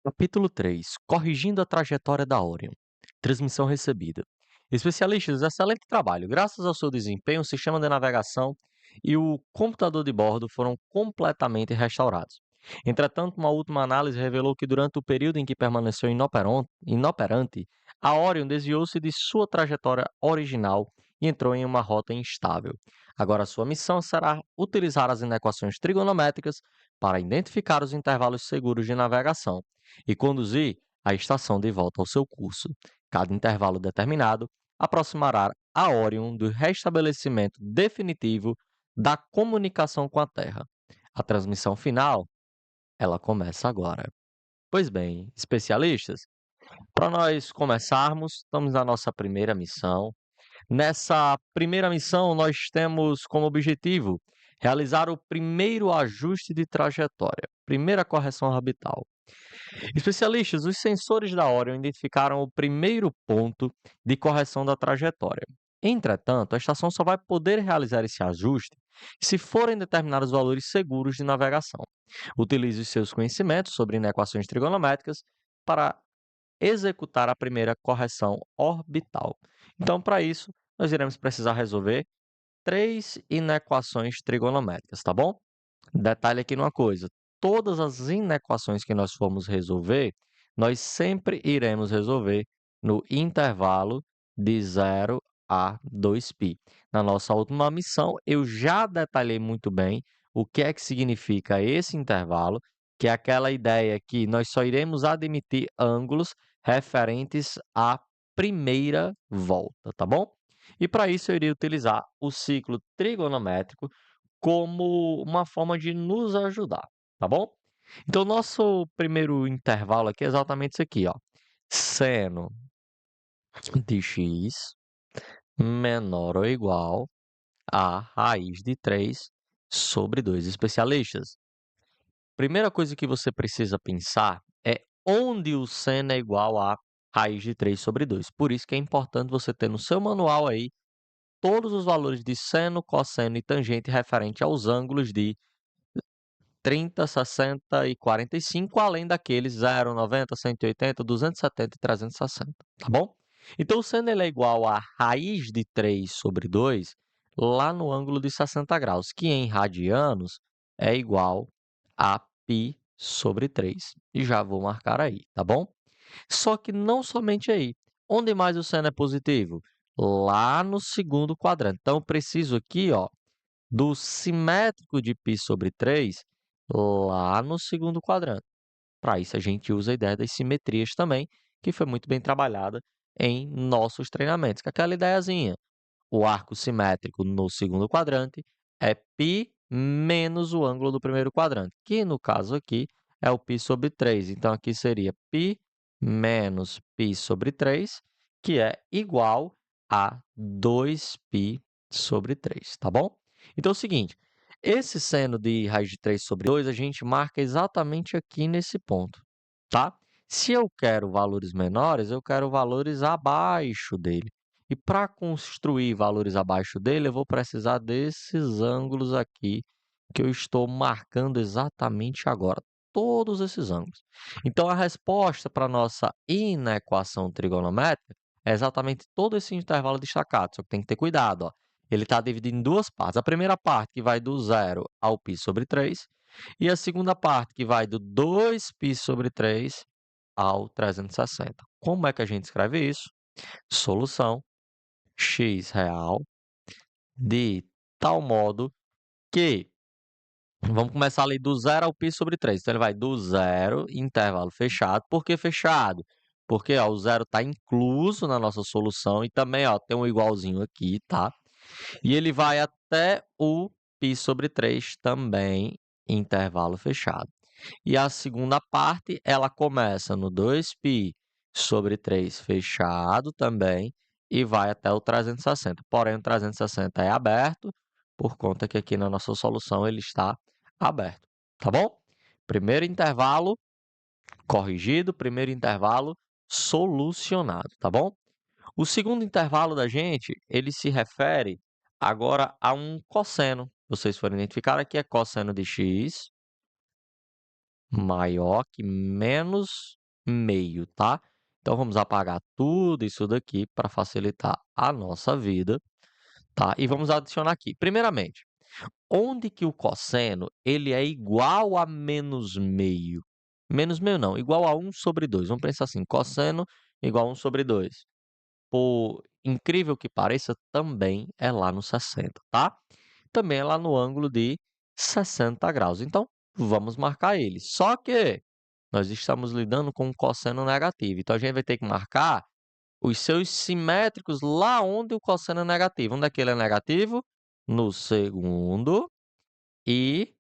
Capítulo 3: Corrigindo a trajetória da Orion. Transmissão recebida. Especialistas, excelente trabalho. Graças ao seu desempenho, o sistema de navegação e o computador de bordo foram completamente restaurados. Entretanto, uma última análise revelou que durante o período em que permaneceu inoperante, a Orion desviou-se de sua trajetória original e entrou em uma rota instável. Agora, sua missão será utilizar as inequações trigonométricas para identificar os intervalos seguros de navegação e conduzir a estação de volta ao seu curso. Cada intervalo determinado aproximará a Orion do restabelecimento definitivo da comunicação com a Terra. A transmissão final, ela começa agora. Pois bem, especialistas, para nós começarmos, estamos na nossa primeira missão. Nessa primeira missão, nós temos como objetivo realizar o primeiro ajuste de trajetória, primeira correção orbital. Especialistas, os sensores da Orion identificaram o primeiro ponto de correção da trajetória. Entretanto, a estação só vai poder realizar esse ajuste se forem determinados valores seguros de navegação. Utilize os seus conhecimentos sobre inequações trigonométricas para executar a primeira correção orbital. Então, para isso, nós iremos precisar resolver três inequações trigonométricas, tá bom? Detalhe aqui numa coisa: todas as inequações que nós formos resolver, nós sempre iremos resolver no intervalo de 0 a 2π. Na nossa última missão, eu já detalhei muito bem o que é que significa esse intervalo, que é aquela ideia que nós só iremos admitir ângulos referentes à primeira volta, tá bom? E para isso eu iria utilizar o ciclo trigonométrico como uma forma de nos ajudar, tá bom? Então, nosso primeiro intervalo aqui é exatamente isso aqui, ó. Seno de x menor ou igual a raiz de 3 sobre 2. Especialistas, primeira coisa que você precisa pensar é onde o seno é igual a raiz de 3 sobre 2. Por isso que é importante você ter no seu manual aí todos os valores de seno, cosseno e tangente referente aos ângulos de 30, 60 e 45, além daqueles 0, 90, 180, 270 e 360, tá bom? Então, sendo ele é igual a raiz de 3 sobre 2, lá no ângulo de 60 graus, que em radianos é igual a π sobre 3. E já vou marcar aí, tá bom? Só que não somente aí. Onde mais o seno é positivo? Lá no segundo quadrante. Então, eu preciso aqui, ó, do simétrico de π sobre 3 lá no segundo quadrante. Para isso, a gente usa a ideia das simetrias também, que foi muito bem trabalhada em nossos treinamentos. Que é aquela ideiazinha, o arco simétrico no segundo quadrante é π menos o ângulo do primeiro quadrante, que no caso aqui é o π sobre 3. Então, aqui seria π menos π sobre 3, que é igual a 2π sobre 3, tá bom? Então, é o seguinte, esse seno de raiz de 3 sobre 2, a gente marca exatamente aqui nesse ponto, tá? Se eu quero valores menores, eu quero valores abaixo dele. E para construir valores abaixo dele, eu vou precisar desses ângulos aqui que eu estou marcando exatamente agora. Todos esses ângulos. Então, a resposta para a nossa inequação trigonométrica é exatamente todo esse intervalo destacado. Só que tem que ter cuidado, ó. Ele está dividido em duas partes. A primeira parte, que vai do 0 ao π sobre 3, e a segunda parte, que vai do 2π sobre 3 ao 360. Como é que a gente escreve isso? Solução x real de tal modo que, vamos começar ali do 0 ao π sobre 3. Então, ele vai do 0, intervalo fechado. Por que fechado? Porque ó, o 0 está incluso na nossa solução e também ó, tem um igualzinho aqui, tá? E ele vai até o π sobre 3 também, intervalo fechado. E a segunda parte, ela começa no 2π sobre 3 fechado também e vai até o 360. Porém, o 360 é aberto, por conta que aqui na nossa solução ele está aberto, tá bom? Primeiro intervalo corrigido, primeiro intervalo solucionado, tá bom? O segundo intervalo da gente, ele se refere agora a um cosseno. Vocês foram identificar aqui é cosseno de x maior que menos meio, tá? Então, vamos apagar tudo isso daqui para facilitar a nossa vida, tá? E vamos adicionar aqui. Primeiramente, onde que o cosseno ele é igual a menos meio? Menos meio não, igual a 1/2. Vamos pensar assim, cosseno igual a 1/2. Por incrível que pareça, também é lá no 60, tá? Também é lá no ângulo de 60 graus. Então, vamos marcar ele. Só que nós estamos lidando com um cosseno negativo. Então, a gente vai ter que marcar os seus simétricos lá onde o cosseno é negativo. Onde é que ele é negativo? No segundo e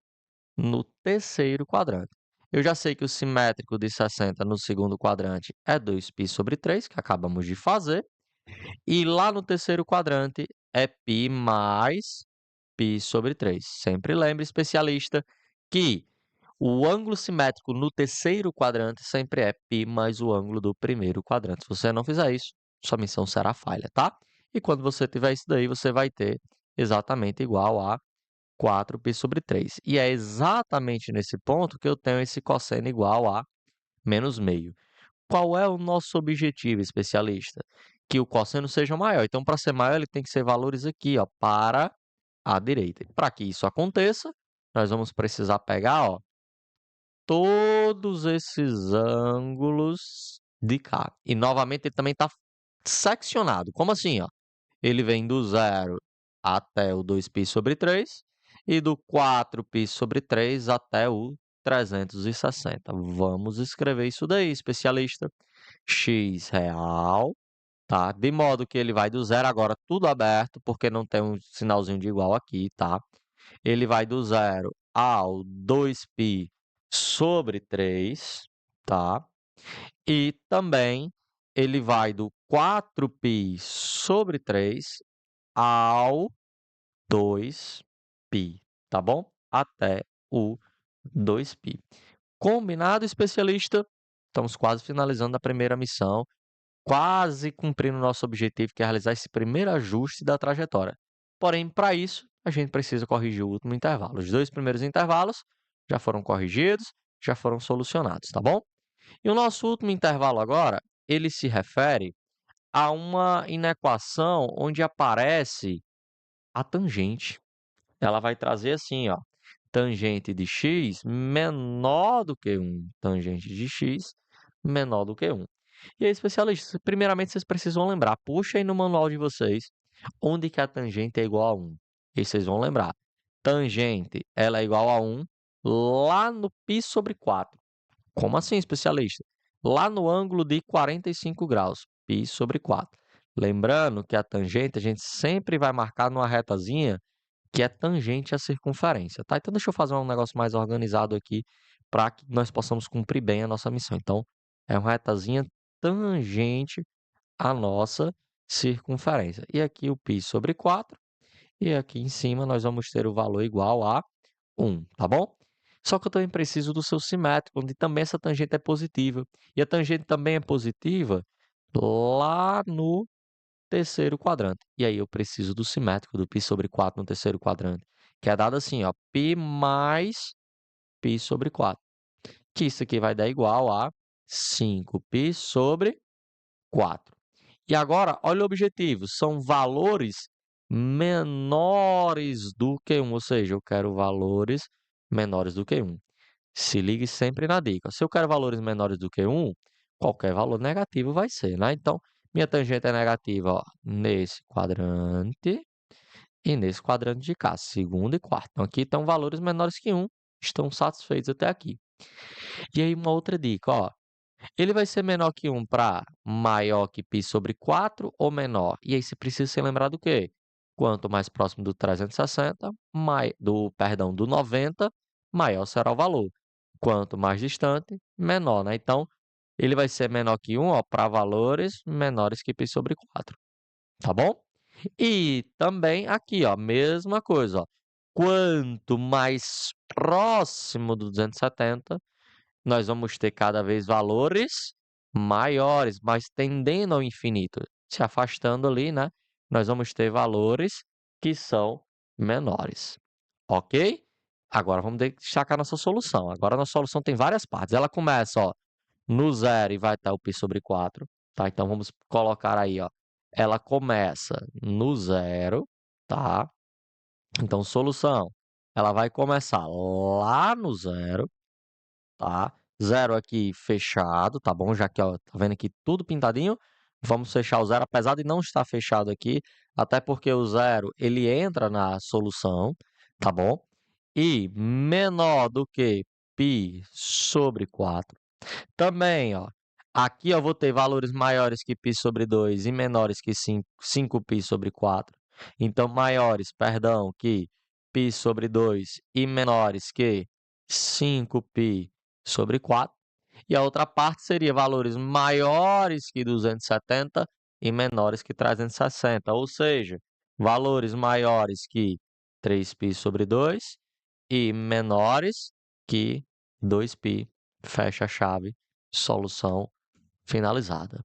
no terceiro quadrante. Eu já sei que o simétrico de 60 no segundo quadrante é 2π/3, que acabamos de fazer. E lá no terceiro quadrante é π mais π/3. Sempre lembre, especialista, que o ângulo simétrico no terceiro quadrante sempre é π mais o ângulo do primeiro quadrante. Se você não fizer isso, sua missão será falha, tá? E quando você tiver isso daí, você vai ter exatamente igual a 4π/3. E é exatamente nesse ponto que eu tenho esse cosseno igual a menos meio. Qual é o nosso objetivo, especialista? Que o cosseno seja maior. Então, para ser maior, ele tem que ser valores aqui, ó, para a direita. Para que isso aconteça, nós vamos precisar pegar, ó, todos esses ângulos de cá. E, novamente, ele também está seccionado. Como assim, ó? Ele vem do 0 até o 2π/3 e do 4π/3 até o 360. Vamos escrever isso daí, especialista. X real, tá? De modo que ele vai do 0 agora tudo aberto, porque não tem um sinalzinho de igual aqui, tá? Ele vai do 0 ao 2π/3, tá? E também ele vai do 4π/3 ao 2π, tá bom? Até o 2π. Combinado, especialista? Estamos quase finalizando a primeira missão, quase cumprindo o nosso objetivo, que é realizar esse primeiro ajuste da trajetória. Porém, para isso, a gente precisa corrigir o último intervalo. Os dois primeiros intervalos já foram corrigidos, já foram solucionados, tá bom? E o nosso último intervalo agora, ele se refere a uma inequação onde aparece a tangente. Ela vai trazer assim, ó, tangente de x menor do que 1, tangente de x menor do que 1. E aí, especialistas, primeiramente vocês precisam lembrar, puxa aí no manual de vocês, onde que a tangente é igual a 1. E aí vocês vão lembrar, tangente, ela é igual a 1 lá no π/4. Como assim, especialista? Lá no ângulo de 45 graus, π/4. Lembrando que a tangente a gente sempre vai marcar numa retazinha que é tangente à circunferência, tá? Então, deixa eu fazer um negócio mais organizado aqui para que nós possamos cumprir bem a nossa missão. Então, é uma retazinha tangente à nossa circunferência. E aqui o π/4, e aqui em cima nós vamos ter o valor igual a 1, tá bom? Só que eu também preciso do seu simétrico, onde também essa tangente é positiva. E a tangente também é positiva lá no terceiro quadrante. E aí eu preciso do simétrico do π/4 no terceiro quadrante, que é dado assim, ó, π mais π/4, que isso aqui vai dar igual a 5π/4. E agora, olha o objetivo, são valores menores do que 1, ou seja, eu quero valores menores do que 1. Se ligue sempre na dica. Se eu quero valores menores do que 1, qualquer valor negativo vai ser, né? Então, minha tangente é negativa, ó, nesse quadrante e nesse quadrante de cá, segundo e quarto. Então, aqui estão valores menores que 1, estão satisfeitos até aqui. E aí, uma outra dica, ó. Ele vai ser menor que 1 para maior que π/4 ou menor? E aí, você precisa se lembrar do quê? Quanto mais próximo do 360, do 90, maior será o valor. Quanto mais distante, menor, né? Então, ele vai ser menor que 1, ó, para valores menores que π/4, tá bom? E também aqui, ó, mesma coisa, ó. Quanto mais próximo do 270, nós vamos ter cada vez valores maiores, mas tendendo ao infinito. Se afastando ali, né? Nós vamos ter valores que são menores, ok? Agora vamos destacar nossa solução. Agora a nossa solução tem várias partes. Ela começa, ó, no zero e vai até o π sobre 4, tá? Então vamos colocar aí, ó. Ela começa no zero, tá? Então, solução. Ela vai começar lá no zero, tá? Zero aqui fechado, tá bom? Já que, ó, tá vendo aqui tudo pintadinho. Vamos fechar o zero, apesar de não estar fechado aqui, até porque o zero, ele entra na solução, tá bom? E menor do que π sobre 4. Também, ó, aqui eu vou ter valores maiores que π sobre 2 e menores que 5π sobre 4. Então, maiores, perdão, que π sobre 2 e menores que 5π sobre 4. E a outra parte seria valores maiores que 270 e menores que 360, ou seja, valores maiores que 3π sobre 2 e menores que 2π. Fecha a chave, solução finalizada.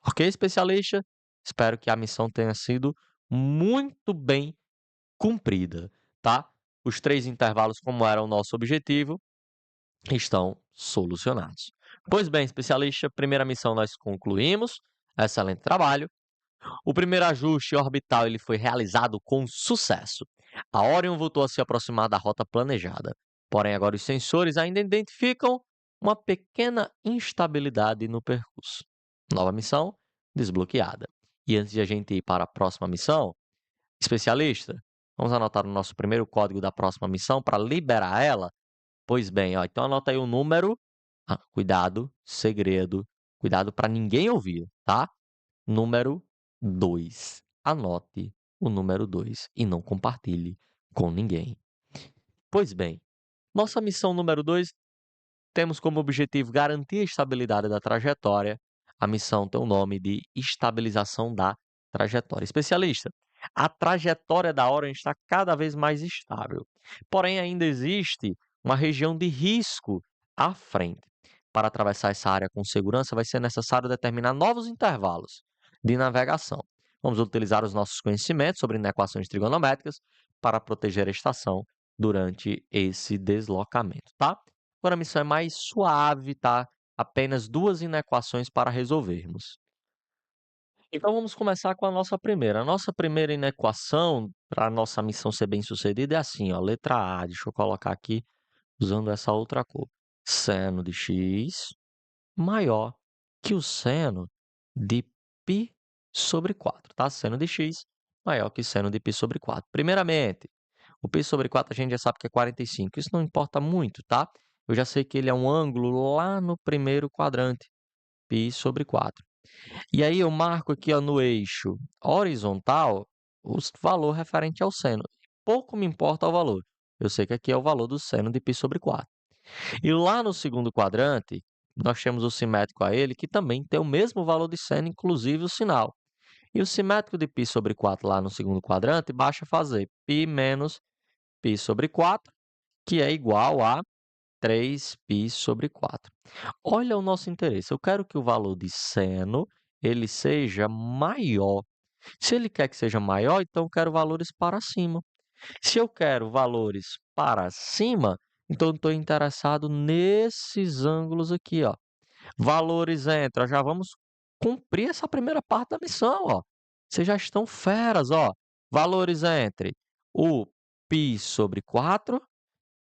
Ok, especialista? Espero que a missão tenha sido muito bem cumprida, tá? Os 3 intervalos, como era o nosso objetivo, estão solucionados. Pois bem, especialista, primeira missão nós concluímos. Excelente trabalho. O primeiro ajuste orbital ele foi realizado com sucesso. A Orion voltou a se aproximar da rota planejada. Porém, agora os sensores ainda identificam uma pequena instabilidade no percurso. Nova missão desbloqueada. E antes de a gente ir para a próxima missão, especialista, vamos anotar o nosso primeiro código da próxima missão para liberar ela? Pois bem, ó, então anota aí o número. Cuidado, segredo. Cuidado para ninguém ouvir, tá? Número 2. Anote o número 2 e não compartilhe com ninguém. Pois bem, nossa missão número 2 temos como objetivo garantir a estabilidade da trajetória. A missão tem o nome de estabilização da trajetória. Especialista, a trajetória da Orion está cada vez mais estável. Porém, ainda existe uma região de risco à frente. Para atravessar essa área com segurança, vai ser necessário determinar novos intervalos de navegação. Vamos utilizar os nossos conhecimentos sobre inequações trigonométricas para proteger a estação durante esse deslocamento, tá? Agora a missão é mais suave, tá? Apenas 2 inequações para resolvermos. Então vamos começar com a nossa primeira. A nossa primeira inequação, para a nossa missão ser bem-sucedida, é assim, ó, letra A. Deixa eu colocar aqui usando essa outra cor. Seno de x maior que o seno de π sobre 4, tá? Seno de x maior que seno de π sobre 4. Primeiramente, o π sobre 4 a gente já sabe que é 45. Isso não importa muito, tá? Eu já sei que ele é um ângulo lá no primeiro quadrante, π sobre 4. E aí eu marco aqui, ó, no eixo horizontal o valor referente ao seno. Pouco me importa o valor. Eu sei que aqui é o valor do seno de π sobre 4. E lá no segundo quadrante, nós temos o simétrico a ele, que também tem o mesmo valor de seno, inclusive o sinal. E o simétrico de π sobre 4 lá no segundo quadrante, basta fazer π menos π sobre 4, que é igual a 3π sobre 4. Olha o nosso interesse. Eu quero que o valor de seno ele seja maior. Se ele quer que seja maior, então eu quero valores para cima. Se eu quero valores para cima, então eu estou interessado nesses ângulos aqui, ó. Valores entre, ó, já vamos cumprir essa primeira parte da missão, ó. Vocês já estão feras, ó. Valores entre o π sobre 4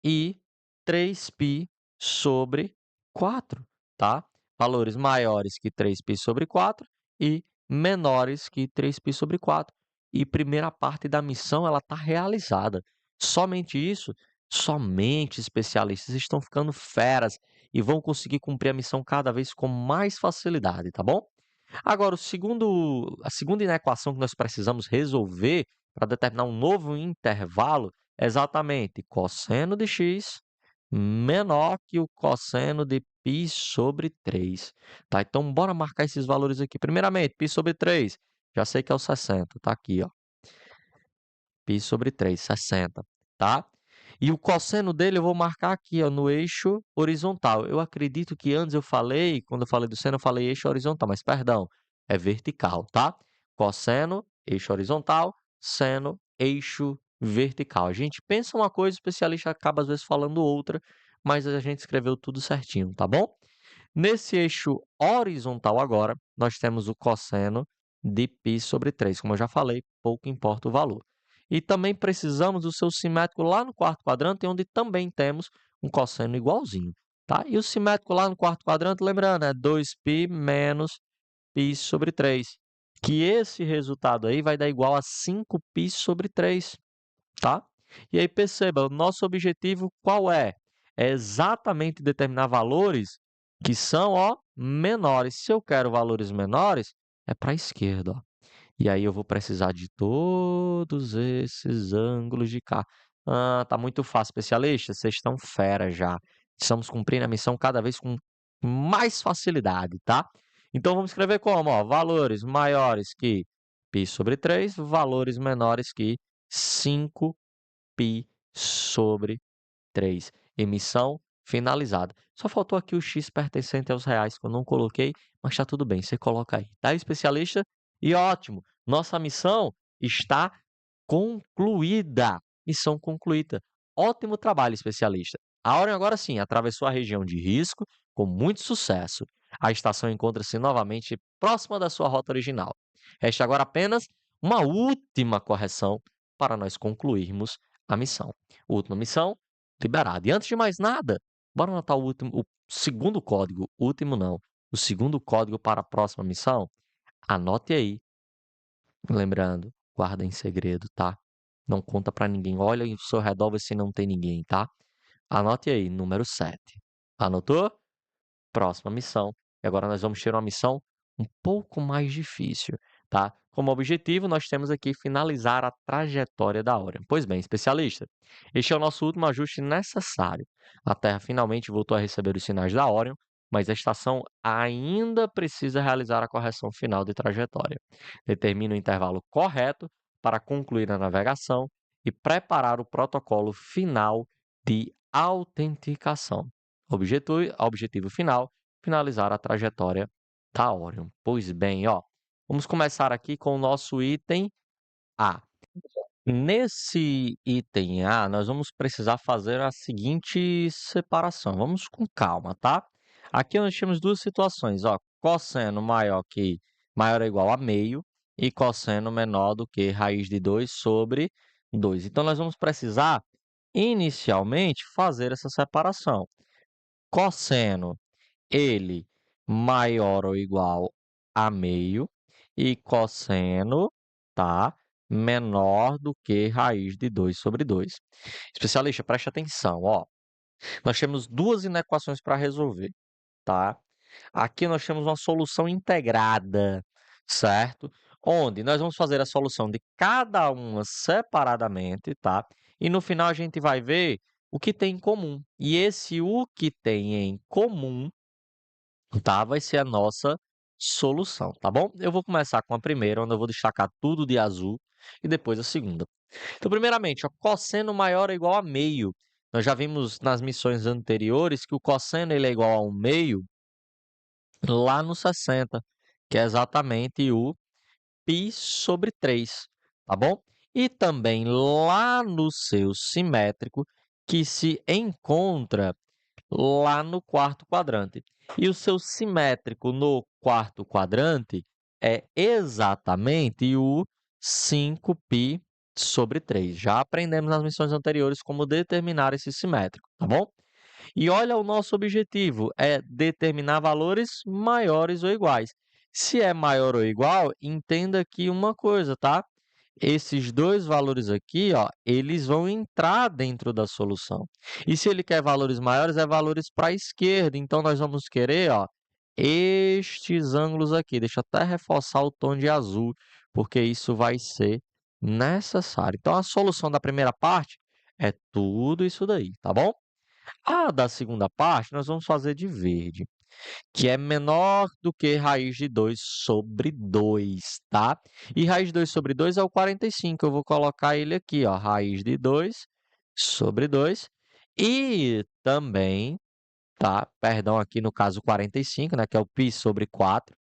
e 3π sobre 4, tá? Valores maiores que 3π sobre 4 e menores que 3π sobre 4. E primeira parte da missão ela está realizada. Somente isso, somente especialistas estão ficando feras e vão conseguir cumprir a missão cada vez com mais facilidade, tá bom? Agora, a segunda inequação que nós precisamos resolver para determinar um novo intervalo é exatamente cosseno de x menor que o cosseno de π sobre 3. Tá? Então, bora marcar esses valores aqui. Primeiramente, π sobre 3, já sei que é o 60, tá aqui, ó. π sobre 3, 60, tá? E o cosseno dele eu vou marcar aqui, ó, no eixo horizontal. Eu acredito que antes eu falei, quando eu falei do seno, eu falei eixo horizontal, mas perdão, é vertical, tá? Cosseno, eixo horizontal, seno, eixo vertical. A gente pensa uma coisa, o especialista acaba às vezes falando outra, mas a gente escreveu tudo certinho, tá bom? Nesse eixo horizontal agora, nós temos o cosseno de π sobre 3. Como eu já falei, pouco importa o valor. E também precisamos do seu simétrico lá no quarto quadrante, onde também temos um cosseno igualzinho, tá? E o simétrico lá no quarto quadrante, lembrando, é 2π menos π sobre 3. Que esse resultado aí vai dar igual a 5π sobre 3, tá? E aí perceba, o nosso objetivo qual é? É exatamente determinar valores que são, ó, menores. Se eu quero valores menores, é para a esquerda, ó. E aí eu vou precisar de todos esses ângulos de cá. Ah, tá muito fácil, especialista. Vocês estão fera já. Estamos cumprindo a missão cada vez com mais facilidade, tá? Então vamos escrever como, ó, valores maiores que π sobre 3, valores menores que 5π sobre 3. Emissão finalizada. Só faltou aqui o x pertencente aos reais, que eu não coloquei, mas está tudo bem, você coloca aí, tá, especialista? E ótimo, nossa missão está concluída. Missão concluída. Ótimo trabalho, especialista. A Orion agora sim atravessou a região de risco com muito sucesso. A estação encontra-se novamente próxima da sua rota original. Resta agora apenas uma última correção para nós concluirmos a missão. Última missão liberada. E antes de mais nada, bora anotar o segundo código. Último não. O segundo código para a próxima missão. Anote aí. Lembrando, guarda em segredo, tá? Não conta para ninguém. Olha ao seu redor, vê se não tem ninguém, tá? Anote aí, número 7. Anotou? Próxima missão. E agora nós vamos ter uma missão um pouco mais difícil, tá? Como objetivo, nós temos aqui finalizar a trajetória da Orion. Pois bem, especialista, este é o nosso último ajuste necessário. A Terra finalmente voltou a receber os sinais da Orion, mas a estação ainda precisa realizar a correção final de trajetória. Determine o intervalo correto para concluir a navegação e preparar o protocolo final de autenticação. Objetivo final, finalizar a trajetória da Orion. Pois bem, ó, vamos começar aqui com o nosso item A. Nesse item A, nós vamos precisar fazer a seguinte separação. Vamos com calma, tá? Aqui nós temos duas situações, ó, cosseno maior ou igual a meio e cosseno menor do que raiz de 2 sobre 2. Então nós vamos precisar inicialmente fazer essa separação. Cosseno, ele maior ou igual a meio e cosseno, tá? Menor do que raiz de 2 sobre 2. Especialista, preste atenção, ó. Nós temos duas inequações para resolver, tá? Aqui nós temos uma solução integrada, certo? Onde nós vamos fazer a solução de cada uma separadamente, tá? E no final a gente vai ver o que tem em comum. E esse o que tem em comum, tá? Vai ser a nossa solução, tá bom? Eu vou começar com a primeira, onde eu vou destacar tudo de azul, e depois a segunda. Então, primeiramente, ó, cosseno maior ou igual a meio. Nós já vimos nas missões anteriores que o cosseno ele é igual a 1 meio lá no 60, que é exatamente o π sobre 3, tá bom? E também lá no seu simétrico, que se encontra lá no quarto quadrante. E o seu simétrico no quarto quadrante é exatamente o 5π sobre 3. Já aprendemos nas missões anteriores como determinar esse simétrico, tá bom? E olha o nosso objetivo, é determinar valores maiores ou iguais. Se é maior ou igual, entenda aqui uma coisa, tá? Esses dois valores aqui, ó, eles vão entrar dentro da solução. E se ele quer valores maiores, é valores para a esquerda. Então, nós vamos querer, ó, estes ângulos aqui. Deixa eu até reforçar o tom de azul, porque isso vai ser necessário. Então, a solução da primeira parte é tudo isso daí, tá bom? A da segunda parte, nós vamos fazer de verde, que é menor do que raiz de 2 sobre 2, tá? E raiz de 2 sobre 2 é o 45. Eu vou colocar ele aqui, ó, raiz de 2 sobre 2. E também, tá? Perdão, aqui no caso 45, né, que é o π sobre 4.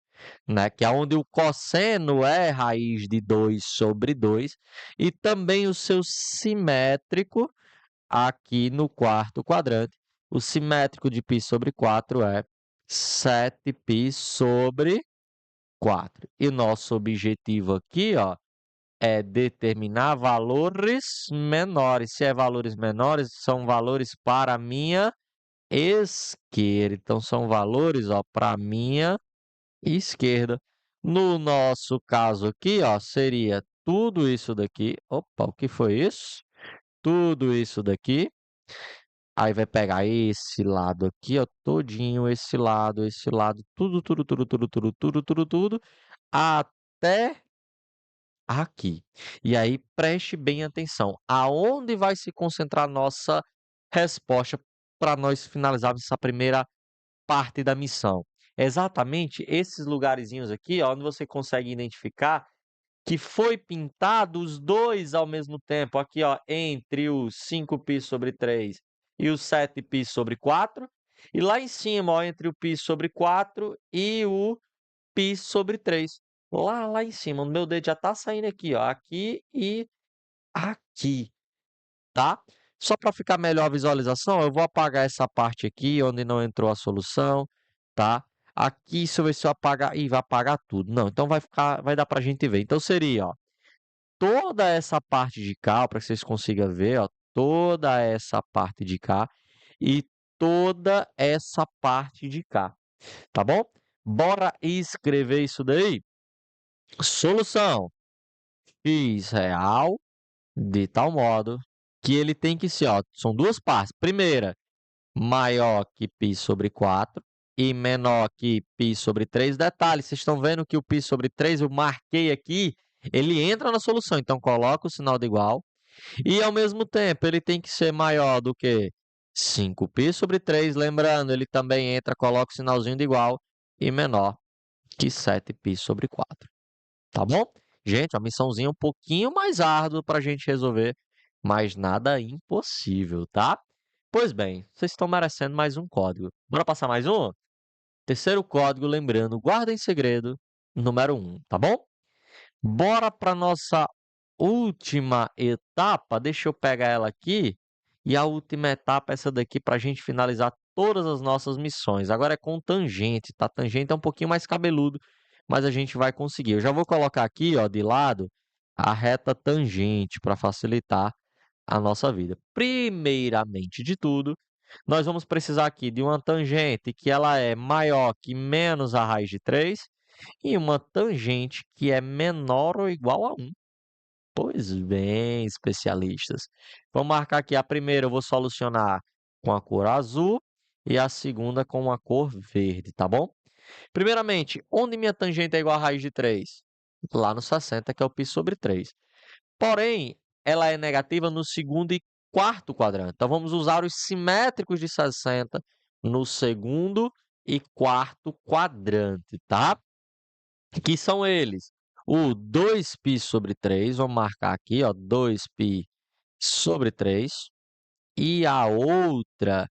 né? Que é onde o cosseno é raiz de 2 sobre 2, e também o seu simétrico aqui no quarto quadrante. O simétrico de π sobre 4 é 7π sobre 4. E o nosso objetivo aqui, ó, é determinar valores menores. Se é valores menores, são valores para a minha esquerda. Então, são valores, ó, para a minha esquerda. No nosso caso aqui, ó, seria tudo isso daqui. Opa, o que foi isso? Tudo isso daqui. Aí vai pegar esse lado aqui, ó, todinho, esse lado, tudo, até aqui. E aí preste bem atenção. Aonde vai se concentrar nossa resposta para nós finalizarmos essa primeira parte da missão? Exatamente esses lugarzinhos aqui, ó, onde você consegue identificar que foi pintado os dois ao mesmo tempo, aqui, ó, entre o 5π sobre 3 e o 7π sobre 4, e lá em cima, ó, entre o π sobre 4 e o π sobre 3. Lá em cima, o meu dedo já está saindo aqui, ó, aqui e aqui, tá? Só para ficar melhor a visualização, eu vou apagar essa parte aqui, onde não entrou a solução, tá? Aqui, deixa eu ver se eu apagar. Ih, vai apagar tudo. Não, então vai dar para a gente ver. Então, seria, ó, toda essa parte de cá, para que vocês consigam ver, ó, toda essa parte de cá e toda essa parte de cá, tá bom? Bora escrever isso daí? Solução: x real de tal modo que ele tem que ser, ó, são duas partes. Primeira, maior que π sobre 4 e menor que π sobre 3. Detalhe, vocês estão vendo que o π sobre 3 eu marquei aqui, ele entra na solução, então coloca o sinal de igual. E, ao mesmo tempo, ele tem que ser maior do que 5π sobre 3. Lembrando, ele também entra, coloca o sinalzinho de igual, e menor que 7π sobre 4. Tá bom? Gente, a missãozinha um pouquinho mais árdua para a gente resolver, mas nada impossível, tá? Pois bem, vocês estão merecendo mais um código. Bora passar mais um? Terceiro código, lembrando, guarda em segredo, número 1, tá bom? Bora para nossa última etapa. Deixa eu pegar ela aqui. E a última etapa é essa daqui para a gente finalizar todas as nossas missões. Agora é com tangente, tá? Tangente é um pouquinho mais cabeludo, mas a gente vai conseguir. Eu já vou colocar aqui, ó, de lado, a reta tangente para facilitar a nossa vida. Primeiramente de tudo, nós vamos precisar aqui de uma tangente que ela é maior que menos a raiz de 3 e uma tangente que é menor ou igual a 1. Pois bem, especialistas. Vamos marcar aqui a primeira, eu vou solucionar com a cor azul e a segunda com a cor verde, tá bom? Primeiramente, onde minha tangente é igual a raiz de 3? Lá no 60, que é o π sobre 3. Porém, ela é negativa no segundo e quarto quadrante. Então, vamos usar os simétricos de 60 no segundo e quarto quadrante, tá? Que são eles: o 2π sobre 3, vamos marcar aqui, ó, 2π sobre 3, e a outra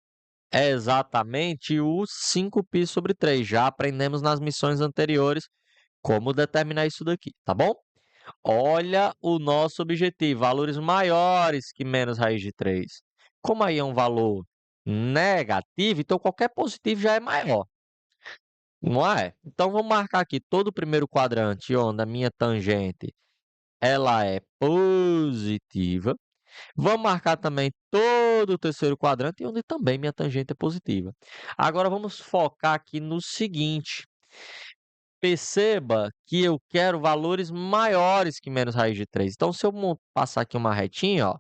é exatamente o 5π sobre 3. Já aprendemos nas missões anteriores como determinar isso daqui, tá bom? Olha o nosso objetivo, valores maiores que menos raiz de 3. Como aí é um valor negativo, então qualquer positivo já é maior. Não é? Então, vamos marcar aqui todo o primeiro quadrante onde a minha tangente ela é positiva. Vamos marcar também todo o terceiro quadrante onde também minha tangente é positiva. Agora, vamos focar aqui no seguinte. Perceba que eu quero valores maiores que menos raiz de 3. Então, se eu passar aqui uma retinha, ó,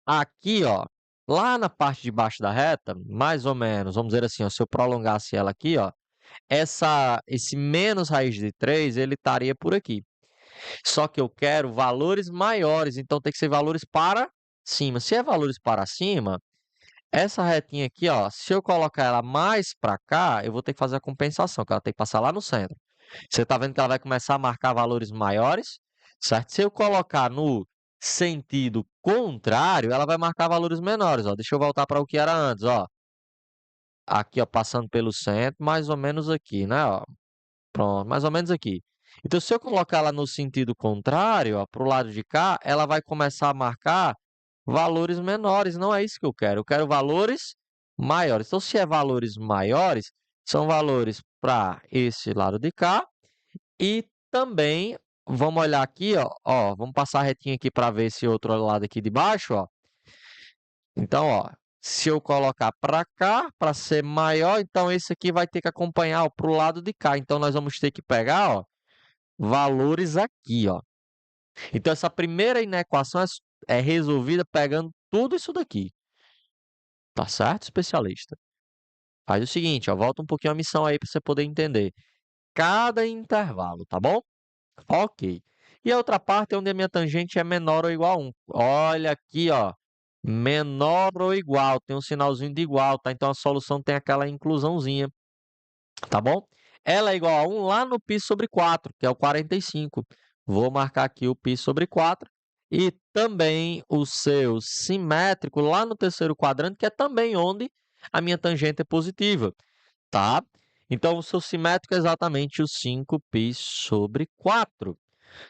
aqui, ó, lá na parte de baixo da reta, mais ou menos, vamos dizer assim, ó, se eu prolongasse ela aqui, ó, esse menos raiz de 3 ele estaria por aqui. Só que eu quero valores maiores, então tem que ser valores para cima. Se é valores para cima, essa retinha aqui, ó, se eu colocar ela mais para cá, eu vou ter que fazer a compensação, que ela tem que passar lá no centro. Você está vendo que ela vai começar a marcar valores maiores, certo? Se eu colocar no sentido contrário, ela vai marcar valores menores, ó. Deixa eu voltar para o que era antes, ó. Aqui, ó, passando pelo centro, mais ou menos aqui, né, ó. Pronto, mais ou menos aqui. Então, se eu colocar ela no sentido contrário, para o lado de cá, ela vai começar a marcar valores menores. Não é isso que eu quero. Eu quero valores maiores. Então, se é valores maiores, são valores para esse lado de cá. E também, vamos olhar aqui, ó, vamos passar a retinha aqui para ver esse outro lado aqui de baixo, ó. Então, ó, se eu colocar para cá, para ser maior, então esse aqui vai ter que acompanhar para o lado de cá. Então, nós vamos ter que pegar, ó, valores aqui, ó. Então, essa primeira inequação é resolvida pegando tudo isso daqui. Tá certo, especialista? Faz o seguinte, ó, volta um pouquinho a missão aí para você poder entender. Cada intervalo, tá bom? Ok. E a outra parte é onde a minha tangente é menor ou igual a 1. Olha aqui, ó. Menor ou igual. Tem um sinalzinho de igual, tá? Então, a solução tem aquela inclusãozinha, tá bom? Ela é igual a 1 lá no π sobre 4, que é o 45. Vou marcar aqui o π sobre 4. E também o seu simétrico lá no terceiro quadrante, que é também onde a minha tangente é positiva, tá? Então, o seu simétrico é exatamente o 5π sobre 4,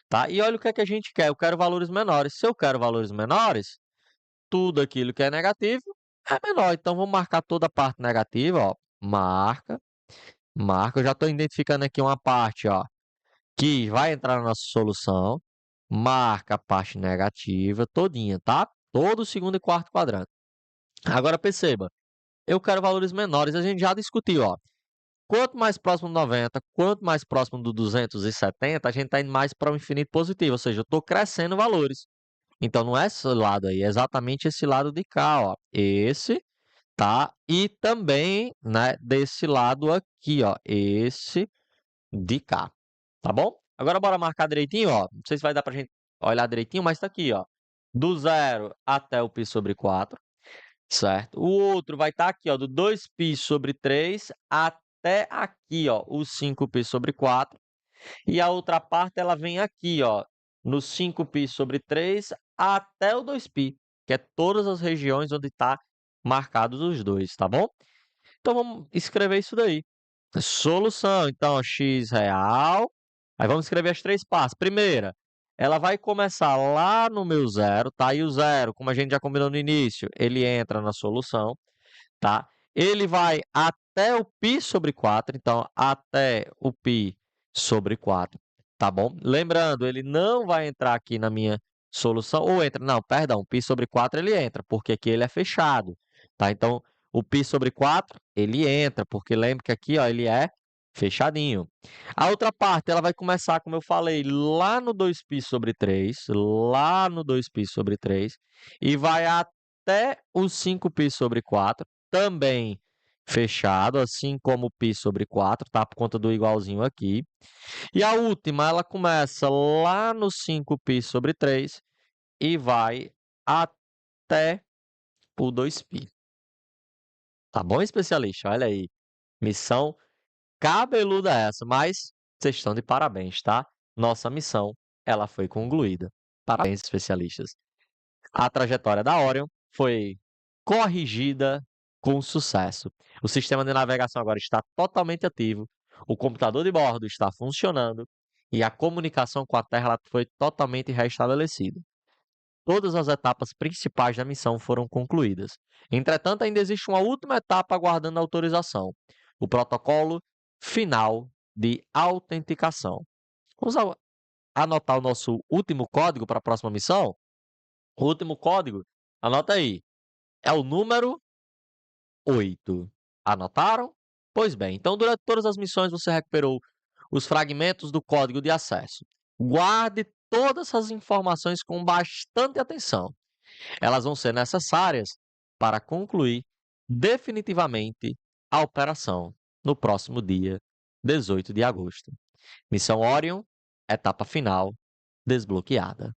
tá? E olha o que é que a gente quer. Eu quero valores menores. Se eu quero valores menores, tudo aquilo que é negativo é menor. Então, vamos marcar toda a parte negativa, ó. Marca. Eu já estou identificando aqui uma parte, ó, que vai entrar na nossa solução. Marca a parte negativa todinha, tá? Todo o segundo e quarto quadrante. Agora perceba, eu quero valores menores. A gente já discutiu, ó. Quanto mais próximo do 90, quanto mais próximo do 270, a gente está indo mais para o infinito positivo, ou seja, eu estou crescendo valores. Então, não é esse lado aí, é exatamente esse lado de cá, ó. Esse, tá? E também, né, desse lado aqui, ó. Esse de cá, tá bom? Agora, bora marcar direitinho, ó. Não sei se vai dar pra gente olhar direitinho, mas tá aqui, ó. Do 0 até o π sobre 4, certo? O outro vai estar aqui, ó, do 2π sobre 3 até aqui, ó, o 5π sobre 4. E a outra parte, ela vem aqui, ó, no 5π sobre 3 até o 2π, que é todas as regiões onde está marcados os dois, tá bom? Então, vamos escrever isso daí. Solução, então, ó, x real. Aí vamos escrever as três partes. Primeira, ela vai começar lá no meu zero, tá? E o zero, como a gente já combinou no início, ele entra na solução, tá? Ele vai até o π sobre 4, então, até o π sobre 4, tá bom? Lembrando, ele não vai entrar aqui na minha solução, ou entra, não, perdão, π sobre 4 ele entra, porque aqui ele é fechado, tá? Então, o π sobre 4, ele entra, porque lembra que aqui, ó, ele é fechadinho. A outra parte, ela vai começar, como eu falei, lá no 2π sobre 3, lá no 2π sobre 3, e vai até o 5π sobre 4, também fechado, assim como o π sobre 4, tá? Por conta do igualzinho aqui. E a última, ela começa lá no 5π sobre 3 e vai até o 2π. Tá bom, especialista? Olha aí. Missão cabeluda essa, mas vocês estão de parabéns, tá? Nossa missão, ela foi concluída. Parabéns, especialistas. A trajetória da Orion foi corrigida com sucesso. O sistema de navegação agora está totalmente ativo, o computador de bordo está funcionando e a comunicação com a Terra ela foi totalmente restabelecida. Todas as etapas principais da missão foram concluídas. Entretanto, ainda existe uma última etapa aguardando autorização: o protocolo final de autenticação. Vamos anotar o nosso último código para a próxima missão? O último código, anota aí, é o número 8. Anotaram? Pois bem, então durante todas as missões você recuperou os fragmentos do código de acesso. Guarde todas essas informações com bastante atenção. Elas vão ser necessárias para concluir definitivamente a operação no próximo dia 18 de agosto. Missão Orion, etapa final desbloqueada.